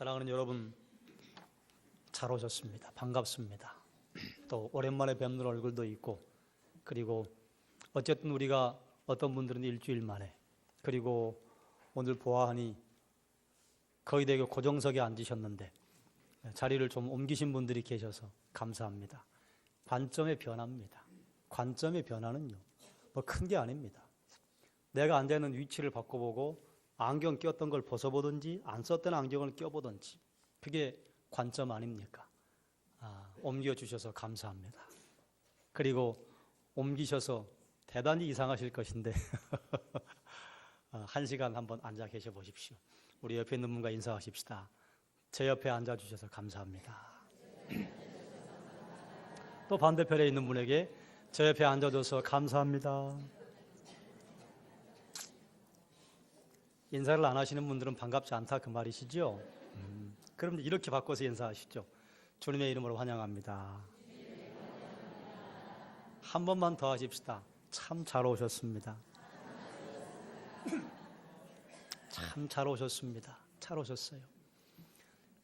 사랑하는 여러분, 잘 오셨습니다. 반갑습니다. 또 오랜만에 뵙는 얼굴도 있고, 그리고 어쨌든 우리가 어떤 분들은 일주일 만에, 그리고 오늘 보아하니 거의 대개 고정석에 앉으셨는데 자리를 좀 옮기신 분들이 계셔서 감사합니다. 관점의 변화입니다. 관점의 변화는요, 뭐 큰 게 아닙니다. 내가 앉아있는 위치를 바꿔보고 안경 꼈던 걸 벗어보든지 안 썼던 안경을 껴보든지, 그게 관점 아닙니까? 옮겨주셔서 감사합니다. 그리고 옮기셔서 대단히 이상하실 것인데 한 시간 한번 앉아 계셔 보십시오. 우리 옆에 있는 분과 인사하십시다. 제 옆에 앉아주셔서 감사합니다. 또 반대편에 있는 분에게 제 옆에 앉아줘서 감사합니다. 인사를 안 하시는 분들은 반갑지 않다 그 말이시죠? 그럼 이렇게 바꿔서 인사하시죠. 주님의 이름으로 환영합니다. 한 번만 더 하십시다. 참 잘 오셨습니다. 참 잘 오셨습니다. 잘 오셨어요.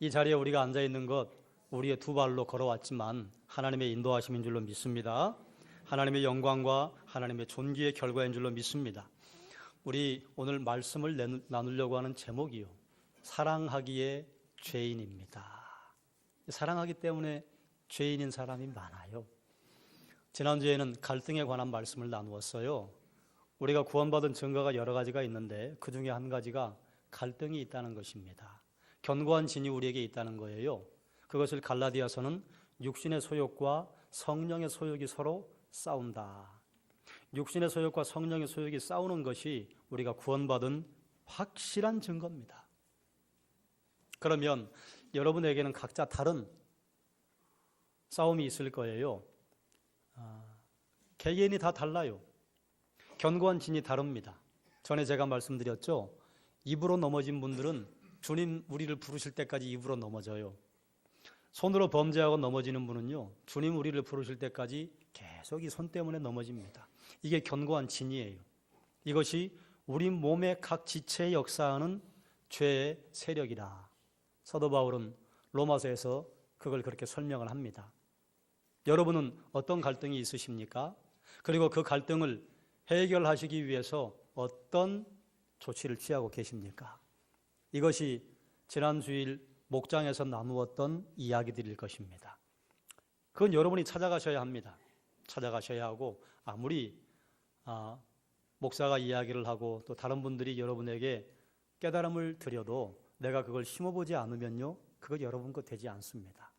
이 자리에 우리가 앉아있는 것, 우리의 두 발로 걸어왔지만 하나님의 인도하심인 줄로 믿습니다. 하나님의 영광과 하나님의 존귀의 결과인 줄로 믿습니다. 우리 오늘 말씀을 나누려고 하는 제목이요, 사랑하기에 죄인입니다. 사랑하기 때문에 죄인인 사람이 많아요. 지난주에는 갈등에 관한 말씀을 나누었어요. 우리가 구원받은 증거가 여러 가지가 있는데 그 중에 한 가지가 갈등이 있다는 것입니다. 견고한 진이 우리에게 있다는 거예요. 그것을 갈라디아서는 육신의 소욕과 성령의 소욕이 서로 싸운다. 육신의 소욕과 성령의 소욕이 싸우는 것이 우리가 구원받은 확실한 증거입니다. 그러면 여러분에게는 각자 다른 싸움이 있을 거예요. 개개인이 다 달라요. 견고한 진이 다릅니다. 전에 제가 말씀드렸죠. 입으로 넘어진 분들은 주님 우리를 부르실 때까지 입으로 넘어져요. 손으로 범죄하고 넘어지는 분은요, 주님 우리를 부르실 때까지 계속 이 손 때문에 넘어집니다. 이게 견고한 진이에요. 이것이 우리 몸의 각 지체에 역사하는 죄의 세력이다. 사도 바울은 로마서에서 그걸 그렇게 설명을 합니다. 여러분은 어떤 갈등이 있으십니까? 그리고 그 갈등을 해결하시기 위해서 어떤 조치를 취하고 계십니까? 이것이 지난 주일 목장에서 나누었던 이야기들일 것입니다. 그건 여러분이 찾아가셔야 합니다. 찾아가셔야 하고, 아무리 목사가 이야기를 하고 또 다른 분들이 여러분에게 깨달음을 드려도 내가 그걸 심어보지 않으면요, 그거 여러분 거 되지 않습니다.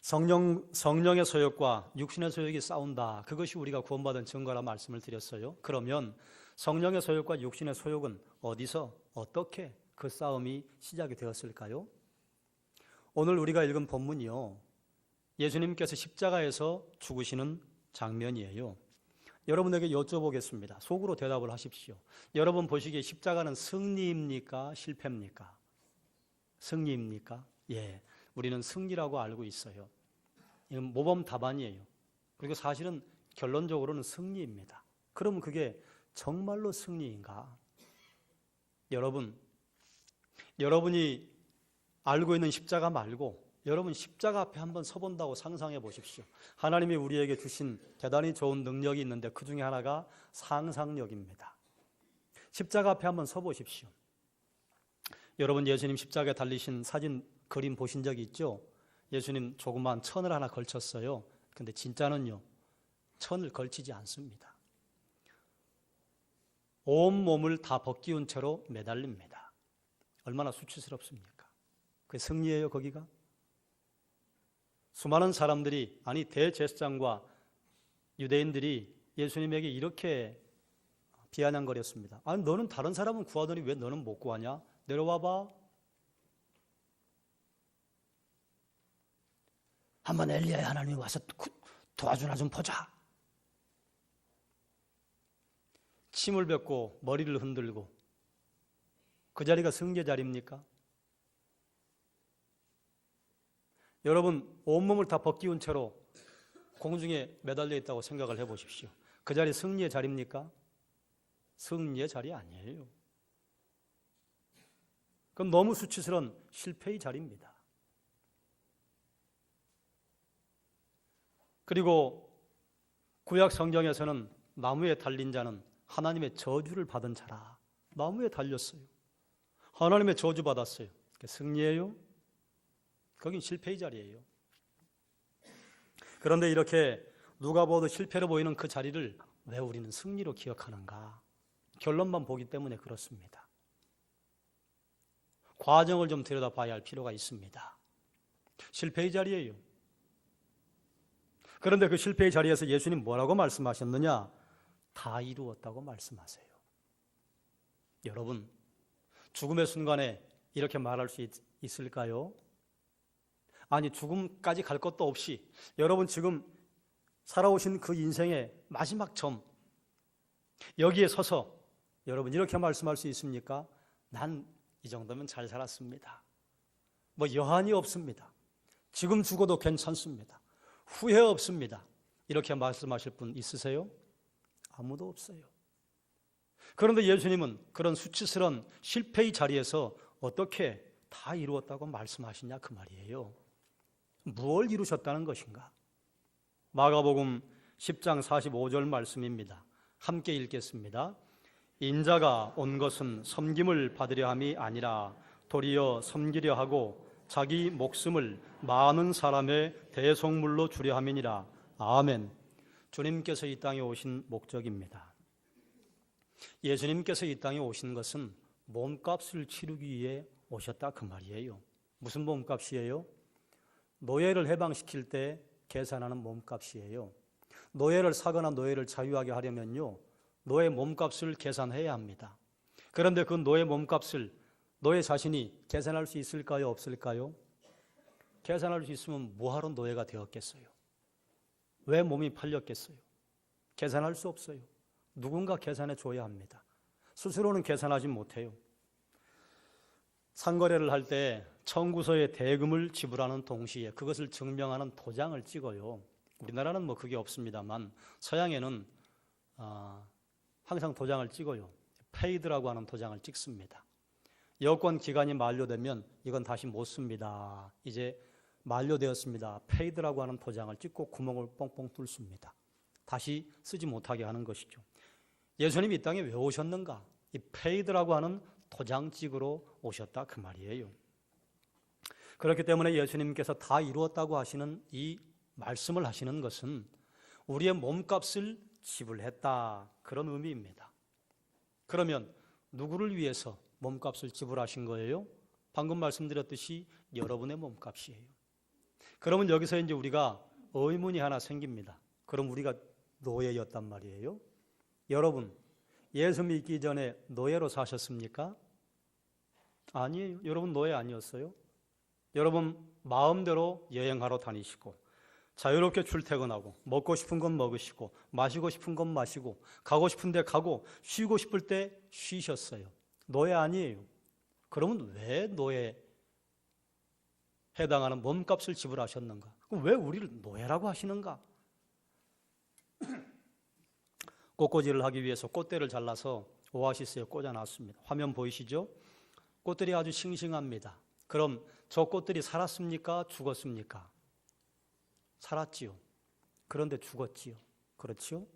성령의 소욕과 육신의 소욕이 싸운다. 그것이 우리가 구원받은 증거라 말씀을 드렸어요. 그러면 성령의 소욕과 육신의 소욕은 어디서 어떻게 그 싸움이 시작이 되었을까요? 오늘 우리가 읽은 본문이요, 예수님께서 십자가에서 죽으시는 장면이에요. 여러분에게 여쭤보겠습니다. 속으로 대답을 하십시오. 여러분 보시기에 십자가는 승리입니까? 실패입니까? 승리입니까? 예, 우리는 승리라고 알고 있어요. 이건 모범 답안이에요. 그리고 사실은 결론적으로는 승리입니다. 그럼 그게 정말로 승리인가? 여러분이 알고 있는 십자가 말고 여러분 십자가 앞에 한번 서본다고 상상해 보십시오. 하나님이 우리에게 주신 대단히 좋은 능력이 있는데 그 중에 하나가 상상력입니다. 십자가 앞에 한번 서보십시오. 여러분 예수님 십자가에 달리신 사진 그림 보신 적이 있죠? 예수님 조그만 천을 하나 걸쳤어요. 근데 진짜는요, 천을 걸치지 않습니다. 온 몸을 다 벗기운 채로 매달립니다. 얼마나 수치스럽습니까? 그게 승리예요, 거기가? 수많은 사람들이, 아니 대제사장과 유대인들이 예수님에게 이렇게 비아냥거렸습니다. 아니 너는 다른 사람은 구하더니 왜 너는 못 구하냐? 내려와봐. 한번 엘리야의 하나님이 와서 도와주나 좀 보자. 침을 뱉고 머리를 흔들고, 그 자리가 승리의 자리입니까? 여러분 온몸을 다 벗기운 채로 공중에 매달려 있다고 생각을 해보십시오. 그 자리 승리의 자리입니까? 승리의 자리 아니에요. 그건 너무 수치스러운 실패의 자리입니다. 그리고 구약 성경에서는 나무에 달린 자는 하나님의 저주를 받은 자라. 나무에 달렸어요. 하나님의 저주 받았어요. 승리예요? 거긴 실패의 자리예요. 그런데 이렇게 누가 봐도 실패로 보이는 그 자리를 왜 우리는 승리로 기억하는가? 결론만 보기 때문에 그렇습니다. 과정을 좀 들여다봐야 할 필요가 있습니다. 실패의 자리예요. 그런데 그 실패의 자리에서 예수님 뭐라고 말씀하셨느냐? 다 이루었다고 말씀하세요. 여러분, 죽음의 순간에 이렇게 말할 수 있을까요? 아니, 죽음까지 갈 것도 없이 여러분 지금 살아오신 그 인생의 마지막 점, 여기에 서서 여러분 이렇게 말씀할 수 있습니까? 난 이 정도면 잘 살았습니다. 뭐 여한이 없습니다. 지금 죽어도 괜찮습니다. 후회 없습니다. 이렇게 말씀하실 분 있으세요? 아무도 없어요. 그런데 예수님은 그런 수치스러운 실패의 자리에서 어떻게 다 이루었다고 말씀하시냐 그 말이에요. 무엇을 이루셨다는 것인가? 마가복음 10장 45절 말씀입니다. 함께 읽겠습니다. 인자가 온 것은 섬김을 받으려 함이 아니라 도리어 섬기려 하고 자기 목숨을 많은 사람의 대속물로 주려 함이니라. 아멘. 주님께서 이 땅에 오신 목적입니다. 예수님께서 이 땅에 오신 것은 몸값을 치르기 위해 오셨다 그 말이에요. 무슨 몸값이에요? 노예를 해방시킬 때 계산하는 몸값이에요. 노예를 사거나 노예를 자유하게 하려면요, 노예 몸값을 계산해야 합니다. 그런데 그 노예 몸값을 노예 자신이 계산할 수 있을까요? 없을까요? 계산할 수 있으면 뭐하러 노예가 되었겠어요? 왜 몸이 팔렸겠어요? 계산할 수 없어요. 누군가 계산해 줘야 합니다. 스스로는 계산하지 못해요. 상거래를 할 때 청구서에 대금을 지불하는 동시에 그것을 증명하는 도장을 찍어요. 우리나라는 뭐 그게 없습니다만 서양에는 항상 도장을 찍어요. 페이드라고 하는 도장을 찍습니다. 여권 기간이 만료되면 이건 다시 못 씁니다. 이제 만료되었습니다. 페이드라고 하는 도장을 찍고 구멍을 뻥뻥 뚫습니다. 다시 쓰지 못하게 하는 것이죠. 예수님이 이 땅에 왜 오셨는가? 이 페이드라고 하는 도장 찍으러 오셨다 그 말이에요. 그렇기 때문에 예수님께서 다 이루었다고 하시는 이 말씀을 하시는 것은 우리의 몸값을 지불했다 그런 의미입니다. 그러면 누구를 위해서 몸값을 지불하신 거예요? 방금 말씀드렸듯이 여러분의 몸값이에요. 그러면 여기서 이제 우리가 의문이 하나 생깁니다. 그럼 우리가 노예였단 말이에요? 여러분, 예수 믿기 전에 노예로 사셨습니까? 아니에요. 여러분 노예 아니었어요. 여러분 마음대로 여행하러 다니시고 자유롭게 출퇴근하고 먹고 싶은 건 먹으시고 마시고 싶은 건 마시고 가고 싶은 데 가고 쉬고 싶을 때 쉬셨어요. 노예 아니에요. 그러면 왜 노예에 해당하는 몸값을 지불하셨는가? 그럼 왜 우리를 노예라고 하시는가? 꽃꽂이를 하기 위해서 꽃대를 잘라서 오아시스에 꽂아놨습니다. 화면 보이시죠? 꽃들이 아주 싱싱합니다. 그럼 저 꽃들이 살았습니까? 죽었습니까? 살았지요. 그런데 죽었지요. 그렇지요?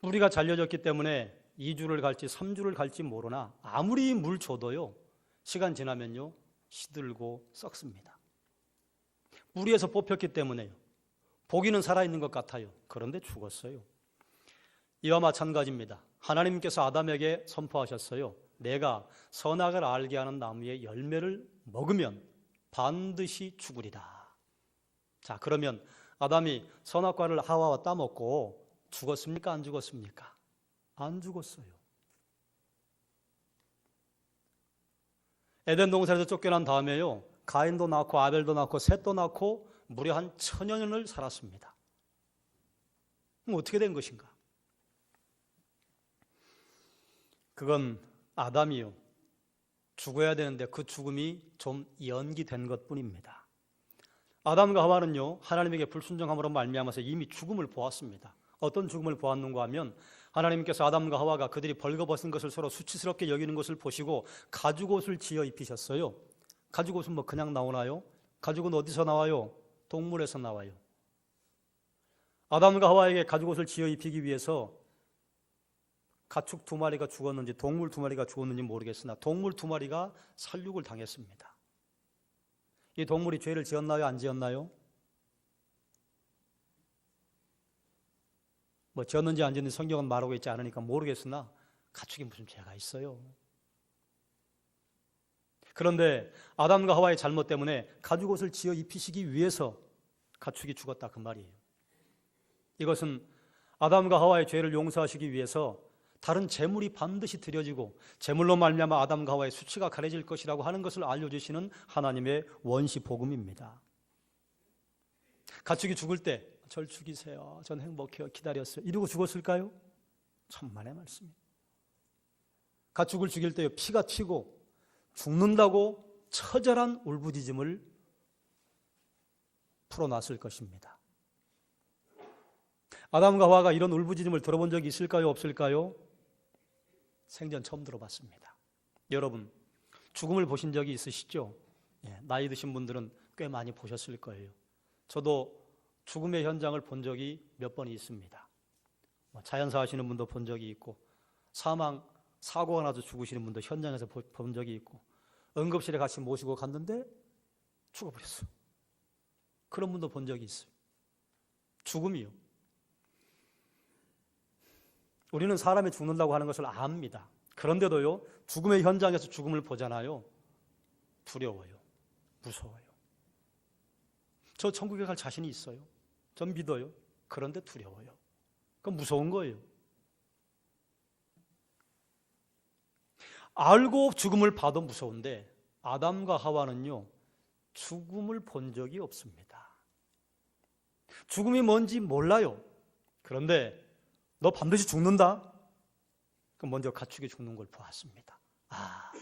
뿌리가 잘려졌기 때문에 2주를 갈지 3주를 갈지 모르나 아무리 물 줘도요, 시간 지나면요 시들고 썩습니다. 뿌리에서 뽑혔기 때문에요. 보기는 살아있는 것 같아요. 그런데 죽었어요. 이와 마찬가지입니다. 하나님께서 아담에게 선포하셨어요. 내가 선악을 알게 하는 나무의 열매를 먹으면 반드시 죽으리라. 자, 그러면 아담이 선악과를 하와와 따먹고 죽었습니까? 안 죽었습니까? 안 죽었어요. 에덴 동산에서 쫓겨난 다음에요, 가인도 낳고 아벨도 낳고 셋도 낳고 무려 한 1000여 년을 살았습니다. 그럼 어떻게 된 것인가? 그건 아담이요, 죽어야 되는데 그 죽음이 좀 연기된 것뿐입니다. 아담과 하와는요 하나님에게 불순종함으로 말미암아서 이미 죽음을 보았습니다. 어떤 죽음을 보았는가 하면 하나님께서 아담과 하와가 그들이 벌거벗은 것을 서로 수치스럽게 여기는 것을 보시고 가죽옷을 지어 입히셨어요. 가죽옷은 뭐 그냥 나오나요? 가죽은 어디서 나와요? 동물에서 나와요. 아담과 하와에게 가죽옷을 지어 입히기 위해서 가축 2마리가 죽었는지 동물 2마리가 죽었는지 모르겠으나 동물 2마리가 살육을 당했습니다. 이 동물이 죄를 지었나요? 안 지었나요? 뭐 지었는지 안 지었는지 성경은 말하고 있지 않으니까 모르겠으나 가축이 무슨 죄가 있어요. 그런데 아담과 하와의 잘못 때문에 가죽옷을 지어 입히시기 위해서 가축이 죽었다 그 말이에요. 이것은 아담과 하와의 죄를 용서하시기 위해서 다른 제물이 반드시 드려지고 제물로 말미암아 아담과 하와의 수치가 가려질 것이라고 하는 것을 알려주시는 하나님의 원시 복음입니다. 가축이 죽을 때 절 죽이세요. 전 행복해요. 기다렸어요. 이러고 죽었을까요? 천만의 말씀이에요. 가축을 죽일 때 피가 튀고 죽는다고 처절한 울부짖음을 풀어놨을 것입니다. 아담과 하와가 이런 울부짖음을 들어본 적이 있을까요? 없을까요? 생전 처음 들어봤습니다. 여러분, 죽음을 보신 적이 있으시죠? 나이 드신 분들은 꽤 많이 보셨을 거예요. 저도 죽음의 현장을 본 적이 몇 번 있습니다. 자연사 하시는 분도 본 적이 있고 사고가 나서 죽으시는 분도 현장에서 본 적이 있고 응급실에 같이 모시고 갔는데 죽어버렸어. 그런 분도 본 적이 있어요. 죽음이요. 우리는 사람이 죽는다고 하는 것을 압니다. 그런데도요, 죽음의 현장에서 죽음을 보잖아요. 두려워요. 무서워요. 저 천국에 갈 자신이 있어요. 전 믿어요. 그런데 두려워요. 그건 무서운 거예요. 알고 죽음을 봐도 무서운데 아담과 하와는요, 죽음을 본 적이 없습니다. 죽음이 뭔지 몰라요. 그런데 너 반드시 죽는다? 그럼 먼저 가축이 죽는 걸 보았습니다. 아,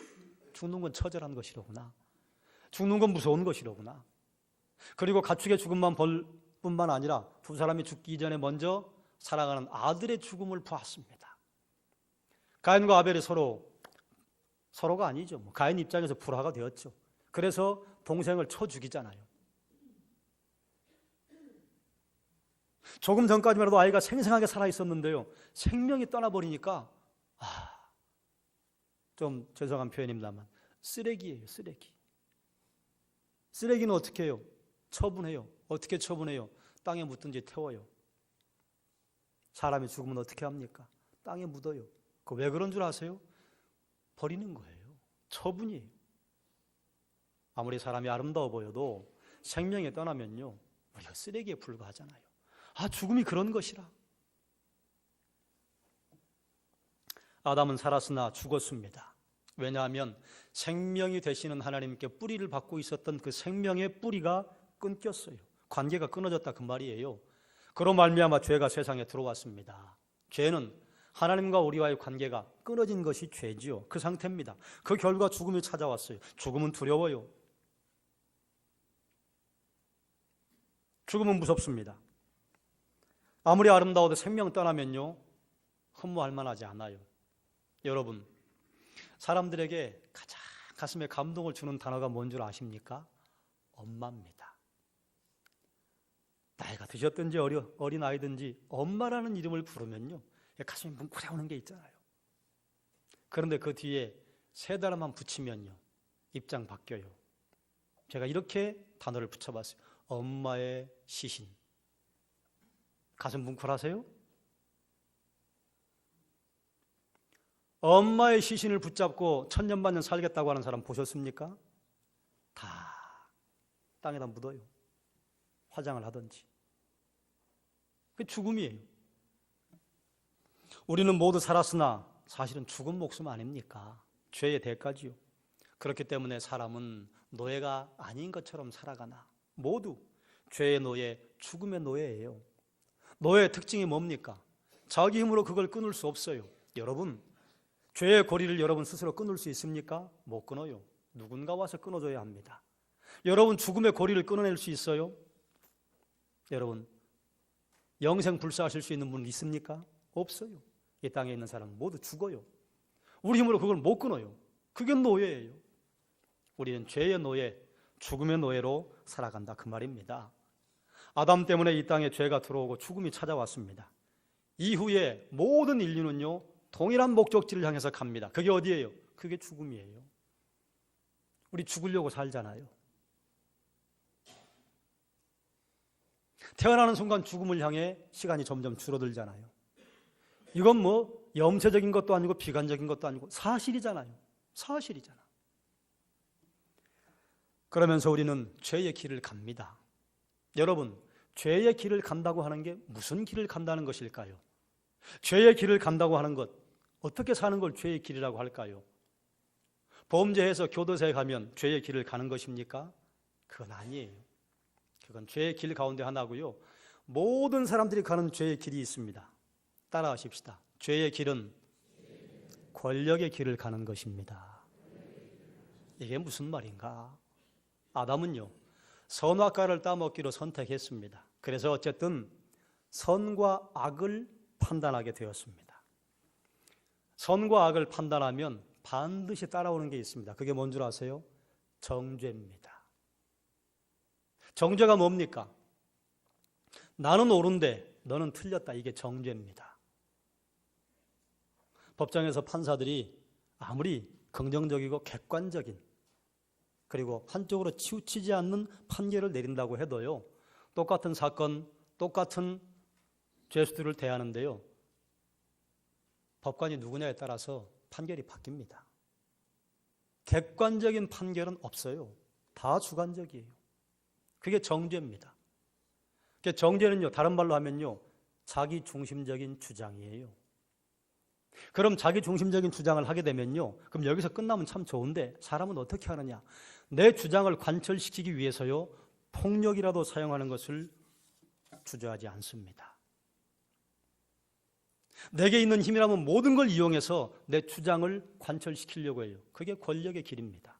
죽는 건 처절한 것이로구나. 죽는 건 무서운 것이로구나. 그리고 가축의 죽음만 볼 뿐만 아니라 두 사람이 죽기 전에 먼저 살아가는 아들의 죽음을 보았습니다. 가인과 아벨이 서로가 아니죠. 가인 입장에서 불화가 되었죠. 그래서 동생을 쳐 죽이잖아요. 조금 전까지만 해도 아이가 생생하게 살아있었는데요, 생명이 떠나버리니까 좀 죄송한 표현입니다만 쓰레기예요. 쓰레기는 어떻게 해요? 처분해요. 어떻게 처분해요? 땅에 묻든지 태워요. 사람이 죽으면 어떻게 합니까? 땅에 묻어요. 그 왜 그런 줄 아세요? 버리는 거예요. 처분이에요. 아무리 사람이 아름다워 보여도 생명이 떠나면요, 우리가 쓰레기에 불과하잖아요. 죽음이 그런 것이라. 아담은 살았으나 죽었습니다. 왜냐하면 생명이 되시는 하나님께 뿌리를 받고 있었던 그 생명의 뿌리가 끊겼어요. 관계가 끊어졌다 그 말이에요. 그로 말미암아 죄가 세상에 들어왔습니다. 죄는 하나님과 우리와의 관계가 끊어진 것이 죄지요. 그 상태입니다. 그 결과 죽음이 찾아왔어요. 죽음은 두려워요. 죽음은 무섭습니다. 아무리 아름다워도 생명 떠나면요, 흠모할 만하지 않아요. 여러분, 사람들에게 가장 가슴에 감동을 주는 단어가 뭔 줄 아십니까? 엄마입니다. 나이가 드셨든지 어린 아이든지 엄마라는 이름을 부르면요, 가슴이 뭉클해오는 게 있잖아요. 그런데 그 뒤에 세 단어만 붙이면요, 입장 바뀌어요. 제가 이렇게 단어를 붙여봤어요. 엄마의 시신. 가슴 뭉클하세요? 엄마의 시신을 붙잡고 천년만년 살겠다고 하는 사람 보셨습니까? 다 땅에다 묻어요. 화장을 하든지. 그게 죽음이에요. 우리는 모두 살았으나 사실은 죽은 목숨 아닙니까? 죄의 대가지요. 그렇기 때문에 사람은 노예가 아닌 것처럼 살아가나 모두 죄의 노예, 죽음의 노예예요. 노예의 특징이 뭡니까? 자기 힘으로 그걸 끊을 수 없어요. 여러분, 죄의 고리를 여러분 스스로 끊을 수 있습니까? 못 끊어요. 누군가 와서 끊어줘야 합니다. 여러분, 죽음의 고리를 끊어낼 수 있어요? 여러분, 영생 불사하실 수 있는 분 있습니까? 없어요. 이 땅에 있는 사람은 모두 죽어요. 우리 힘으로 그걸 못 끊어요. 그게 노예예요. 우리는 죄의 노예, 죽음의 노예로 살아간다 그 말입니다. 아담 때문에 이 땅에 죄가 들어오고 죽음이 찾아왔습니다. 이후에 모든 인류는요 동일한 목적지를 향해서 갑니다. 그게 어디예요? 그게 죽음이에요. 우리 죽으려고 살잖아요. 태어나는 순간 죽음을 향해 시간이 점점 줄어들잖아요. 이건 뭐 염세적인 것도 아니고 비관적인 것도 아니고 사실이잖아요. 사실이잖아. 그러면서 우리는 죄의 길을 갑니다. 여러분, 죄의 길을 간다고 하는 게 무슨 길을 간다는 것일까요? 죄의 길을 간다고 하는 것, 어떻게 사는 걸 죄의 길이라고 할까요? 범죄해서 교도소에 가면 죄의 길을 가는 것입니까? 그건 아니에요. 그건 죄의 길 가운데 하나고요. 모든 사람들이 가는 죄의 길이 있습니다. 따라하십시다. 죄의 길은 권력의 길을 가는 것입니다. 이게 무슨 말인가? 아담은요, 선악과를 따먹기로 선택했습니다. 그래서 어쨌든 선과 악을 판단하게 되었습니다. 선과 악을 판단하면 반드시 따라오는 게 있습니다. 그게 뭔 줄 아세요? 정죄입니다. 정죄가 뭡니까? 나는 옳은데 너는 틀렸다. 이게 정죄입니다. 법정에서 판사들이 아무리 긍정적이고 객관적인 그리고 한쪽으로 치우치지 않는 판결을 내린다고 해도요, 똑같은 사건, 똑같은 죄수들을 대하는데요, 법관이 누구냐에 따라서 판결이 바뀝니다. 객관적인 판결은 없어요. 다 주관적이에요. 그게 정죄입니다. 정죄는요, 다른 말로 하면요, 자기 중심적인 주장이에요. 그럼 자기 중심적인 주장을 하게 되면요, 그럼 여기서 끝나면 참 좋은데 사람은 어떻게 하느냐? 내 주장을 관철시키기 위해서요, 폭력이라도 사용하는 것을 주저하지 않습니다. 내게 있는 힘이라면 모든 걸 이용해서 내 주장을 관철시키려고 해요. 그게 권력의 길입니다.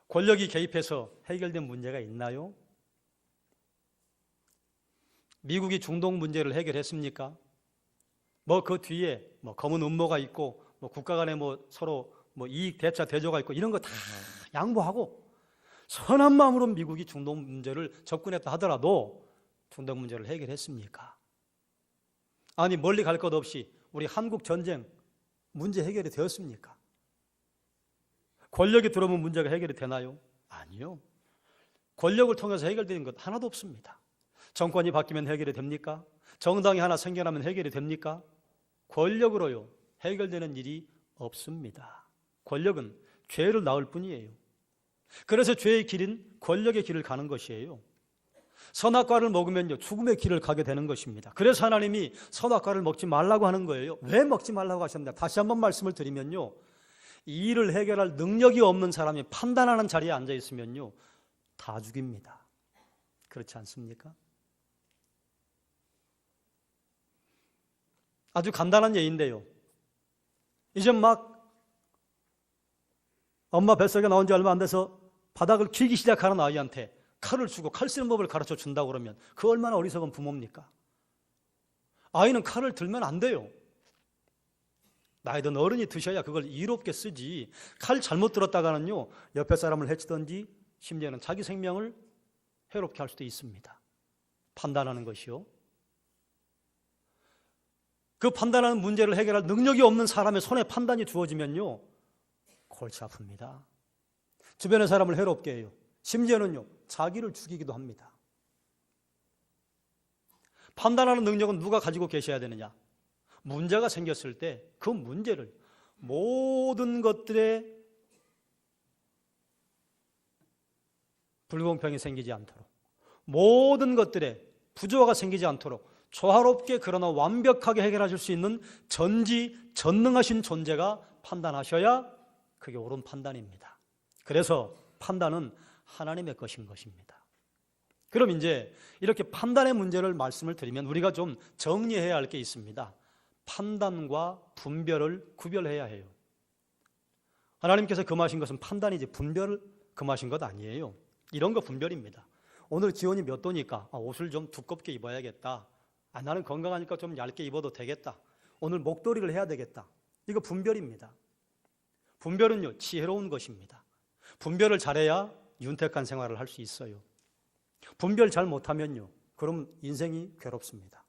권력이 개입해서 해결된 문제가 있나요? 미국이 중동 문제를 해결했습니까? 그 뒤에 검은 음모가 있고 국가 간에 서로 이익 대차 대조가 있고 이런 거 다 양보하고 선한 마음으로 미국이 중동 문제를 접근했다 하더라도 중동 문제를 해결했습니까? 아니, 멀리 갈 것 없이 우리 한국 전쟁 문제 해결이 되었습니까? 권력이 들어오면 문제가 해결이 되나요? 아니요. 권력을 통해서 해결되는 것 하나도 없습니다. 정권이 바뀌면 해결이 됩니까? 정당이 하나 생겨나면 해결이 됩니까? 권력으로요, 해결되는 일이 없습니다. 권력은 죄를 낳을 뿐이에요. 그래서 죄의 길은 권력의 길을 가는 것이에요. 선악과를 먹으면요, 죽음의 길을 가게 되는 것입니다. 그래서 하나님이 선악과를 먹지 말라고 하는 거예요. 왜 먹지 말라고 하셨냐? 다시 한번 말씀을 드리면요, 이 일을 해결할 능력이 없는 사람이 판단하는 자리에 앉아 있으면요, 다 죽입니다. 그렇지 않습니까? 아주 간단한 예인데요, 이제 막 엄마 뱃속에 나온 지 얼마 안 돼서 바닥을 기기 시작하는 아이한테 칼을 주고 칼 쓰는 법을 가르쳐 준다고 그러면 그 얼마나 어리석은 부모입니까? 아이는 칼을 들면 안 돼요. 나이 든 어른이 드셔야 그걸 이롭게 쓰지, 칼 잘못 들었다가는요, 옆에 사람을 해치든지 심지어는 자기 생명을 해롭게 할 수도 있습니다. 판단하는 것이요, 그 판단하는 문제를 해결할 능력이 없는 사람의 손에 판단이 주어지면요, 골치 아픕니다. 주변의 사람을 해롭게 해요. 심지어는요, 자기를 죽이기도 합니다. 판단하는 능력은 누가 가지고 계셔야 되느냐? 문제가 생겼을 때 그 문제를 모든 것들에 불공평이 생기지 않도록, 모든 것들에 부조화가 생기지 않도록 조화롭게 그러나 완벽하게 해결하실 수 있는 전지전능하신 존재가 판단하셔야 그게 옳은 판단입니다. 그래서 판단은 하나님의 것인 것입니다. 그럼 이제 이렇게 판단의 문제를 말씀을 드리면 우리가 좀 정리해야 할 게 있습니다. 판단과 분별을 구별해야 해요. 하나님께서 금하신 것은 판단이지 분별을 금하신 것 아니에요. 이런 거 분별입니다. 오늘 기온이 몇 도니까 옷을 좀 두껍게 입어야겠다. 나는 건강하니까 좀 얇게 입어도 되겠다. 오늘 목도리를 해야 되겠다. 이거 분별입니다. 분별은요, 지혜로운 것입니다. 분별을 잘해야 윤택한 생활을 할 수 있어요. 분별 잘 못하면요, 그럼 인생이 괴롭습니다.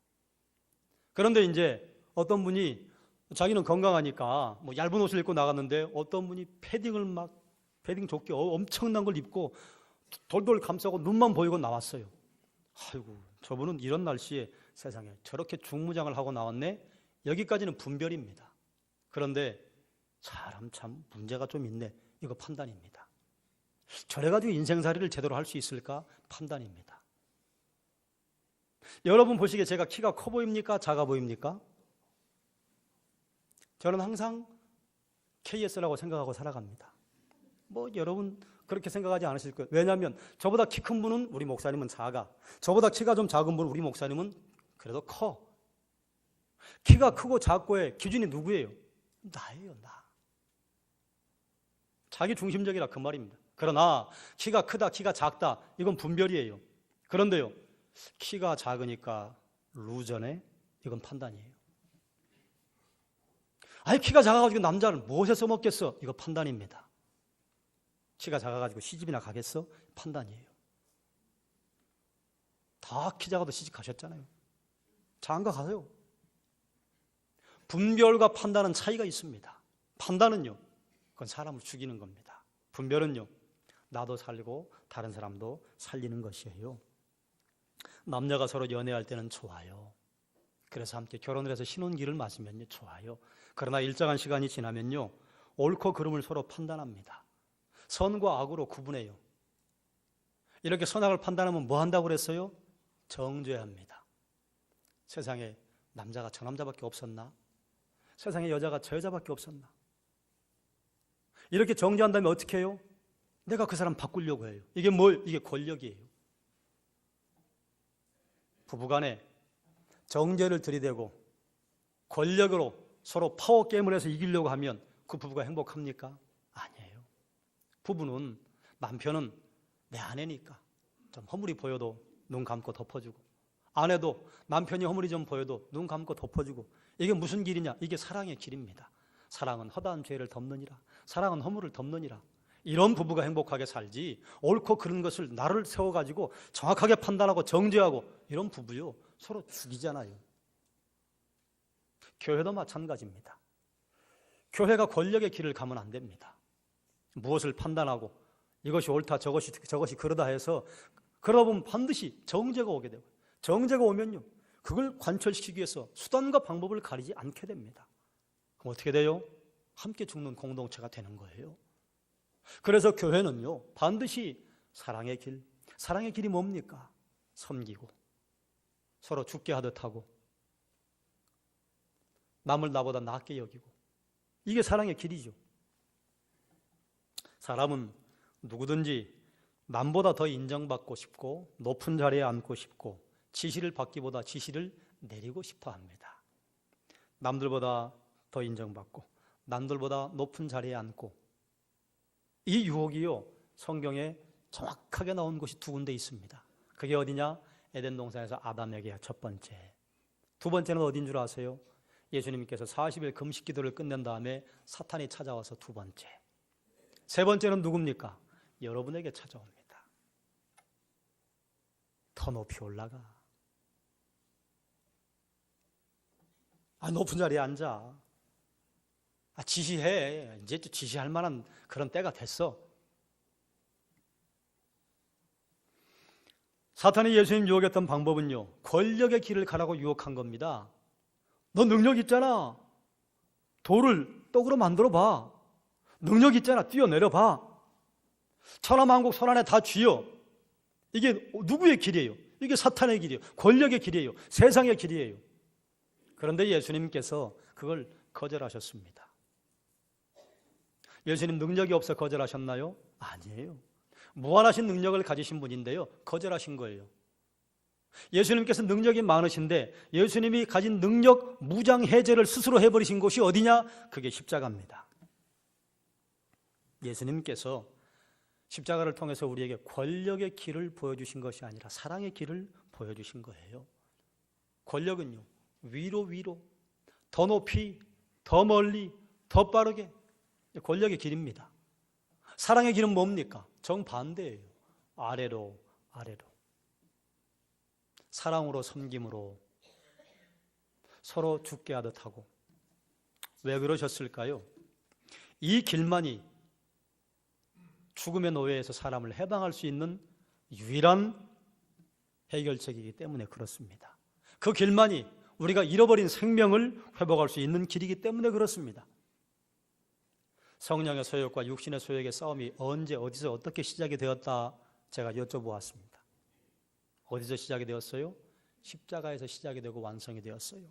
그런데 이제 어떤 분이 자기는 건강하니까 뭐 얇은 옷을 입고 나갔는데 어떤 분이 패딩 조끼 엄청난 걸 입고 돌돌 감싸고 눈만 보이고 나왔어요. 아이고, 저분은 이런 날씨에 세상에 저렇게 중무장을 하고 나왔네? 여기까지는 분별입니다. 그런데 사람 참 문제가 좀 있네. 이거 판단입니다. 저래가지고 인생살이를 제대로 할 수 있을까? 판단입니다. 여러분 보시기에 제가 키가 커 보입니까? 작아 보입니까? 저는 항상 KS라고 생각하고 살아갑니다. 뭐 여러분 그렇게 생각하지 않으실 거예요. 왜냐하면 저보다 키 큰 분은 우리 목사님은 작아. 저보다 키가 좀 작은 분은 우리 목사님은 그래도 커. 키가 크고 작고의 기준이 누구예요? 나예요, 나. 자기 중심적이라 그 말입니다. 그러나 키가 크다, 키가 작다, 이건 분별이에요. 그런데요, 키가 작으니까 루저네? 이건 판단이에요. 아니, 키가 작아가지고 남자를 무엇에 써먹겠어? 이거 판단입니다. 키가 작아가지고 시집이나 가겠어? 판단이에요. 다 키 작아도 시집 가셨잖아요. 장가 가세요. 분별과 판단은 차이가 있습니다. 판단은요, 그건 사람을 죽이는 겁니다. 분별은요, 나도 살리고 다른 사람도 살리는 것이에요. 남녀가 서로 연애할 때는 좋아요. 그래서 함께 결혼을 해서 신혼기를 맞으면요, 좋아요. 그러나 일정한 시간이 지나면요, 옳고 그름을 서로 판단합니다. 선과 악으로 구분해요. 이렇게 선악을 판단하면 뭐 한다고 그랬어요? 정죄합니다. 세상에 남자가 저 남자밖에 없었나? 세상에 여자가 저 여자밖에 없었나? 이렇게 정죄한 다음에 어떻게 해요? 내가 그 사람 바꾸려고 해요. 이게 뭘? 이게 권력이에요. 부부간에 정죄를 들이대고 권력으로 서로 파워게임을 해서 이기려고 하면 그 부부가 행복합니까? 아니에요. 부부는, 남편은 내 아내니까 좀 허물이 보여도 눈 감고 덮어주고, 아내도 남편이 허물이 좀 보여도 눈 감고 덮어주고, 이게 무슨 길이냐? 이게 사랑의 길입니다. 사랑은 허다한 죄를 덮느니라. 사랑은 허물을 덮느니라. 이런 부부가 행복하게 살지, 옳고 그른 것을 나를 세워가지고 정확하게 판단하고 정죄하고, 이런 부부요, 서로 죽이잖아요. 교회도 마찬가지입니다. 교회가 권력의 길을 가면 안 됩니다. 무엇을 판단하고 이것이 옳다, 저것이 그러다 해서 그러다 보면 반드시 정죄가 오게 되고, 정죄가 오면요, 그걸 관철시키기 위해서 수단과 방법을 가리지 않게 됩니다. 그럼 어떻게 돼요? 함께 죽는 공동체가 되는 거예요. 그래서 교회는요, 반드시 사랑의 길, 사랑의 길이 뭡니까? 섬기고 서로 죽게 하듯 하고 남을 나보다 낫게 여기고, 이게 사랑의 길이죠. 사람은 누구든지 남보다 더 인정받고 싶고 높은 자리에 앉고 싶고 지시를 받기보다 지시를 내리고 싶어 합니다. 남들보다 더 인정받고 남들보다 높은 자리에 앉고, 이 유혹이요, 성경에 정확하게 나온 곳이 두 군데 있습니다. 그게 어디냐? 에덴 동산에서 아담에게 첫 번째. 두 번째는 어딘 줄 아세요? 예수님께서 40일 금식 기도를 끝낸 다음에 사탄이 찾아와서 두 번째. 세 번째는 누굽니까? 여러분에게 찾아옵니다. 더 높이 올라가. 높은 자리에 앉아. 지시해. 이제 지시할 만한 그런 때가 됐어. 사탄이 예수님 유혹했던 방법은요, 권력의 길을 가라고 유혹한 겁니다. 너 능력 있잖아. 돌을 떡으로 만들어 봐. 능력 있잖아. 뛰어내려 봐. 천하만국 손 안에 다 쥐어. 이게 누구의 길이에요? 이게 사탄의 길이에요. 권력의 길이에요. 세상의 길이에요. 그런데 예수님께서 그걸 거절하셨습니다. 예수님 능력이 없어 거절하셨나요? 아니에요. 무한하신 능력을 가지신 분인데요, 거절하신 거예요. 예수님께서 능력이 많으신데 예수님이 가진 능력 무장해제를 스스로 해버리신 곳이 어디냐? 그게 십자가입니다. 예수님께서 십자가를 통해서 우리에게 권력의 길을 보여주신 것이 아니라 사랑의 길을 보여주신 거예요. 권력은요, 위로 더 높이, 더 멀리, 더 빠르게. 권력의 길입니다. 사랑의 길은 뭡니까? 정반대예요. 아래로, 아래로. 사랑으로, 섬김으로 서로 죽게 하듯 하고. 왜 그러셨을까요? 이 길만이 죽음의 노예에서 사람을 해방할 수 있는 유일한 해결책이기 때문에 그렇습니다. 그 길만이 우리가 잃어버린 생명을 회복할 수 있는 길이기 때문에 그렇습니다. 성령의 소욕과 육신의 소욕의 싸움이 언제 어디서 어떻게 시작이 되었다 제가 여쭤보았습니다. 어디서 시작이 되었어요? 십자가에서 시작이 되고 완성이 되었어요.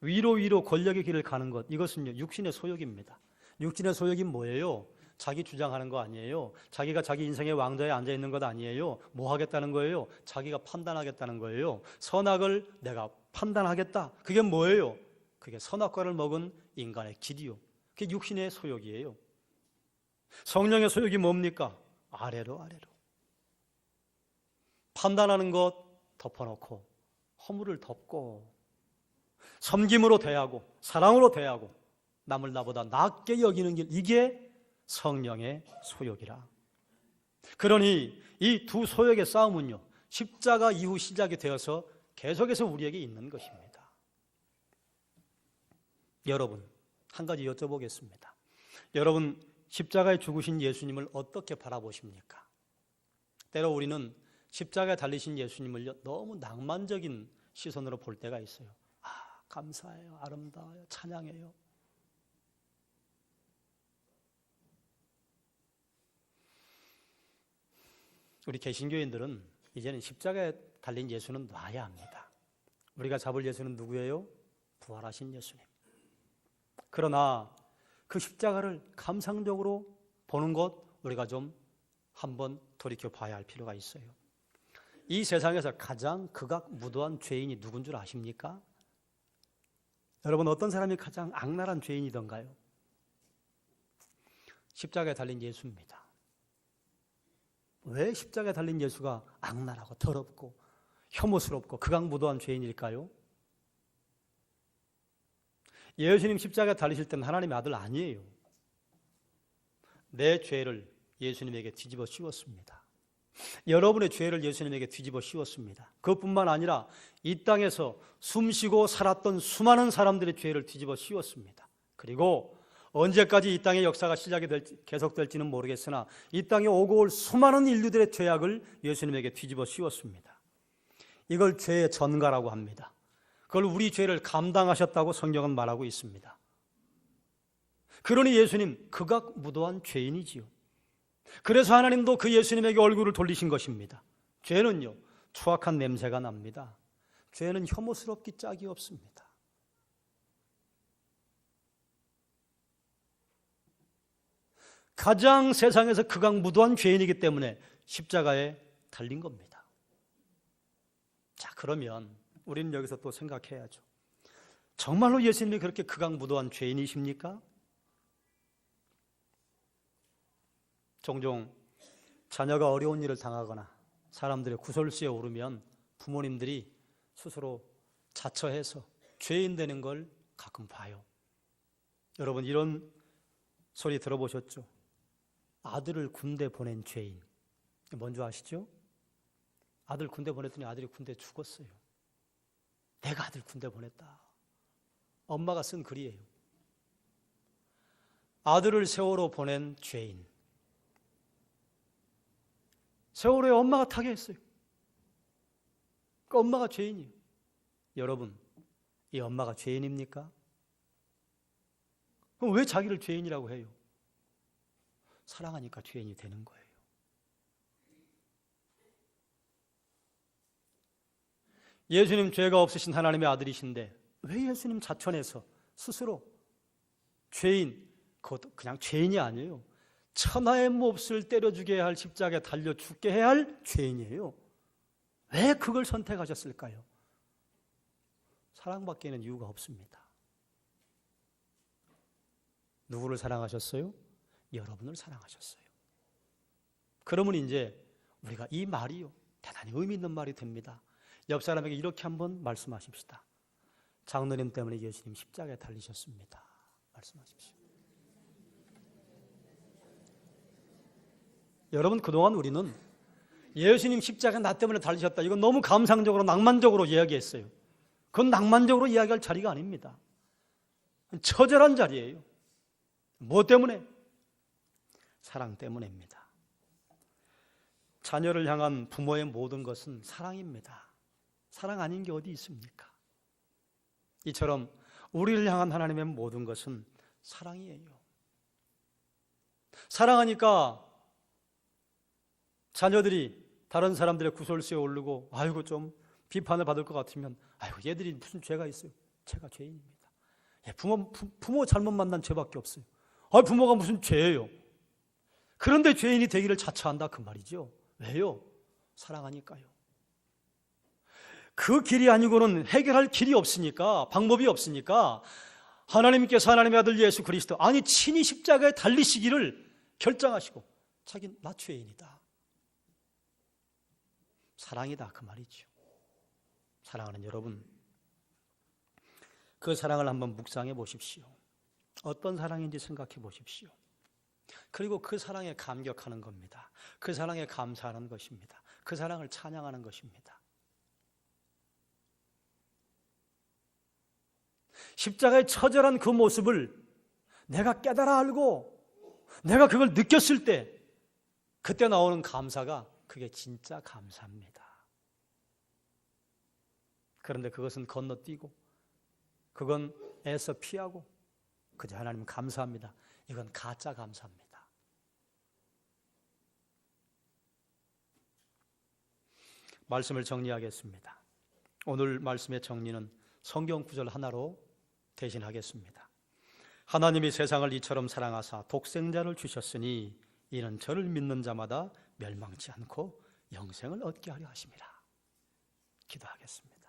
위로 권력의 길을 가는 것, 이것은요 육신의 소욕입니다. 육신의 소욕이 뭐예요? 자기 주장하는 거 아니에요. 자기가 자기 인생의 왕좌에 앉아있는 것 아니에요. 뭐 하겠다는 거예요? 자기가 판단하겠다는 거예요. 선악을 내가 판단하겠다. 그게 뭐예요? 그게 선악과를 먹은 인간의 길이요. 그게 육신의 소욕이에요. 성령의 소욕이 뭡니까? 아래로, 아래로. 판단하는 것 덮어놓고 허물을 덮고 섬김으로 대하고 사랑으로 대하고 남을 나보다 낮게 여기는 길, 이게 성령의 소욕이라. 그러니 이 두 소욕의 싸움은요 십자가 이후 시작이 되어서 계속해서 우리에게 있는 것입니다. 여러분, 한 가지 여쭤보겠습니다. 여러분, 십자가에 죽으신 예수님을 어떻게 바라보십니까? 때로 우리는 십자가에 달리신 예수님을 너무 낭만적인 시선으로 볼 때가 있어요. 감사해요, 아름다워요, 찬양해요. 우리 개신교인들은 이제는 십자가에 달린 예수는 놔야 합니다. 우리가 잡을 예수는 누구예요? 부활하신 예수님. 그러나 그 십자가를 감상적으로 보는 것 우리가 좀 한번 돌이켜 봐야 할 필요가 있어요. 이 세상에서 가장 극악무도한 죄인이 누군 줄 아십니까? 여러분, 어떤 사람이 가장 악랄한 죄인이던가요? 십자가에 달린 예수입니다. 왜 십자가에 달린 예수가 악랄하고 더럽고 혐오스럽고 극악무도한 죄인일까요? 예수님 십자가에 달리실 때는 하나님의 아들 아니에요. 내 죄를 예수님에게 뒤집어 씌웠습니다. 여러분의 죄를 예수님에게 뒤집어 씌웠습니다. 그것뿐만 아니라 이 땅에서 숨쉬고 살았던 수많은 사람들의 죄를 뒤집어 씌웠습니다. 그리고 언제까지 이 땅의 역사가 시작이 계속될지는 모르겠으나 이 땅에 오고 올 수많은 인류들의 죄악을 예수님에게 뒤집어 씌웠습니다. 이걸 죄의 전가라고 합니다. 그걸 우리 죄를 감당하셨다고 성경은 말하고 있습니다. 그러니 예수님 극악무도한 죄인이지요. 그래서 하나님도 그 예수님에게 얼굴을 돌리신 것입니다. 죄는요 추악한 냄새가 납니다. 죄는 혐오스럽기 짝이 없습니다. 가장 세상에서 극악무도한 죄인이기 때문에 십자가에 달린 겁니다. 자, 그러면 우리는 여기서 또 생각해야죠. 정말로 예수님이 그렇게 극악무도한 죄인이십니까? 종종 자녀가 어려운 일을 당하거나 사람들의 구설수에 오르면 부모님들이 스스로 자처해서 죄인 되는 걸 가끔 봐요. 여러분, 이런 소리 들어보셨죠? 아들을 군대 보낸 죄인. 뭔지 아시죠? 아들 군대 보냈더니 아들이 군대 죽었어요. 내가 아들 군대 보냈다. 엄마가 쓴 글이에요. 아들을 세월호 보낸 죄인. 세월호에 엄마가 타게 했어요. 그 엄마가 죄인이에요. 여러분, 이 엄마가 죄인입니까? 그럼 왜 자기를 죄인이라고 해요? 사랑하니까 죄인이 되는 거예요. 예수님 죄가 없으신 하나님의 아들이신데 왜 예수님 자천해서 스스로 죄인, 그것도 그냥 죄인이 아니에요. 천하의 몹을 때려주게 할 십자가에 달려 죽게 해야 할 죄인이에요. 왜 그걸 선택하셨을까요? 사랑받기에는 이유가 없습니다. 누구를 사랑하셨어요? 여러분을 사랑하셨어요. 그러면 이제 우리가 이 말이요 대단히 의미 있는 말이 됩니다. 옆 사람에게 이렇게 한번 말씀하십시다. 장로님 때문에 예수님 십자가에 달리셨습니다. 말씀하십시오. 여러분, 그동안 우리는 예수님 십자가 나 때문에 달리셨다, 이건 너무 감상적으로 낭만적으로 이야기했어요. 그건 낭만적으로 이야기할 자리가 아닙니다. 처절한 자리예요. 뭐 때문에? 사랑 때문입니다. 자녀를 향한 부모의 모든 것은 사랑입니다. 사랑 아닌 게 어디 있습니까? 이처럼 우리를 향한 하나님의 모든 것은 사랑이에요. 사랑하니까 자녀들이 다른 사람들의 구설수에 오르고 아이고 좀 비판을 받을 것 같으면 아이고 얘들이 무슨 죄가 있어요? 제가 죄인입니다. 부모 잘못 만난 죄밖에 없어요. 부모가 무슨 죄예요? 그런데 죄인이 되기를 자처한다 그 말이죠. 왜요? 사랑하니까요. 그 길이 아니고는 해결할 길이 없으니까, 방법이 없으니까 하나님께서 하나님의 아들 예수 그리스도, 아니 친히 십자가에 달리시기를 결정하시고 자기 나 죄인이다, 사랑이다 그 말이죠. 사랑하는 여러분, 그 사랑을 한번 묵상해 보십시오. 어떤 사랑인지 생각해 보십시오. 그리고 그 사랑에 감격하는 겁니다. 그 사랑에 감사하는 것입니다. 그 사랑을 찬양하는 것입니다. 십자가의 처절한 그 모습을 내가 깨달아 알고 내가 그걸 느꼈을 때, 그때 나오는 감사가 그게 진짜 감사입니다. 그런데 그것은 건너뛰고, 그건 애써 피하고 그저 하나님 감사합니다, 이건 가짜 감사입니다. 말씀을 정리하겠습니다. 오늘 말씀의 정리는 성경 구절 하나로 대신하겠습니다. 하나님이 세상을 이처럼 사랑하사 독생자를 주셨으니 이는 저를 믿는 자마다 멸망치 않고 영생을 얻게 하려 하심이라. 기도하겠습니다.